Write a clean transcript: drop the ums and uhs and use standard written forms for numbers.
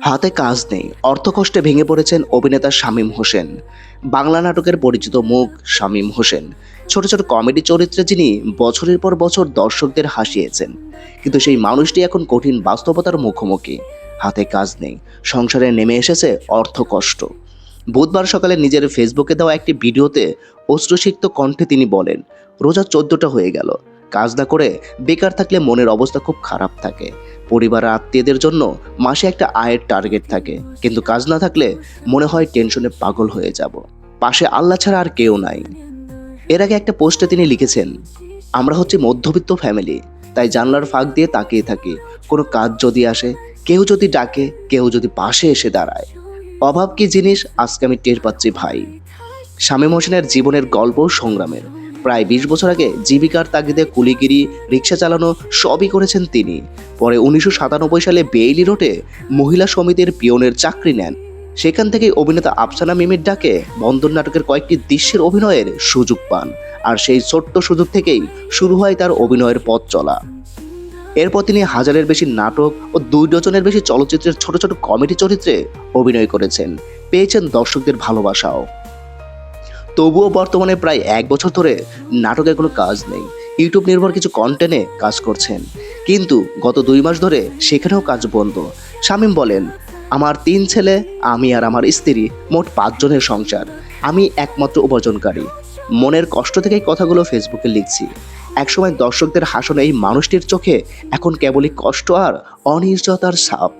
হাতে কাজ নেই, অর্থকষ্টে ভেঙে পড়েছেন অভিনেতা শামীম হোসেন। বাংলা নাটকের পরিচিত মুখ শামীম হোসেন। ছোট ছোট কমেডি চরিত্রে যিনি বছরের পর বছর দর্শকদের হাসিয়েছেন, কিন্তু সেই মানুষটি এখন কঠিন বাস্তবতার মুখোমুখি। হাতে কাজ নেই, সংসারে নেমে এসেছে অর্থকষ্ট। বুধবার সকালে নিজের ফেসবুকে দেওয়া একটি ভিডিওতে অশ্রুসিক্ত কণ্ঠে তিনি বলেন, রোজা 14টা হয়ে গেল, কাজ না করে বেকার থাকলে মনের অবস্থা খুব খারাপ থাকে। পরিবার আর আত্মীয়দের জন্য মাসে একটা আয়ের টার্গেট থাকে, কিন্তু কাজ না থাকলে মনে হয় টেনশনে পাগল হয়ে যাব। পাশে আল্লাহ ছাড়া আর কেউ নাই। এর আগে একটা পোস্টে তিনি লিখেছেন, আমরা হচ্ছে মধ্যবিত্ত ফ্যামিলি, তাই জানলার ফাঁক দিয়ে তাকিয়ে থাকি। কোনো কাজ যদি আসে, কেউ যদি ডাকে, কেউ যদি পাশে এসে দাঁড়ায়। অভাব কি জিনিস আজকে আমি টের পাচ্ছি ভাই। শামীম হোসেনের জীবনের গল্প সংগ্রামের। প্রায় 20 বছর আগে জীবিকার তাগিদে কুলিগিরি, রিক্সা চালানো সবই করেছেন তিনি। পরে 1997 সালে বেইলি রোডে মহিলা সমিতির পিয়নের চাকরি নেন। সেখান থেকেই অভিনেতা আফসানা মিমির ডাকে বন্দর নাটকের কয়েকটি দৃশ্যের অভিনয়ের সুযোগ পান। আর সেই ছোট্ট সুযোগ থেকেই শুরু হয় তার অভিনয়ের পথ চলা। এরপর তিনি হাজারের বেশি নাটক ও 2 ডজনের বেশি চলচ্চিত্রের ছোট ছোট কমেডি চরিত্রে অভিনয় করেছেন, পেয়েছেন দর্শকদের ভালোবাসাও। তবুও বর্তমানে প্রায় 1 বছর ধরে নাটকের কোনো কাজ নেই। ইউটিউব নির্ভর কিছু কন্টেন্টে কাজ করছেন, কিন্তু গত 2 মাস ধরে সেখানেও কাজ বন্ধ। শামীম বলেন, আমার 3 ছেলে, আমি আর আমার স্ত্রী, মোট 5 জনের সংসার। আমি একমাত্র উপার্জনকারী। মনের কষ্ট থেকেই কথাগুলো ফেসবুকে লিখছি। একসময় দর্শকদের হাসনে এই মানুষটির চোখে এখন কেবলই কষ্ট আর অনিশ্চয়তার ছাপ।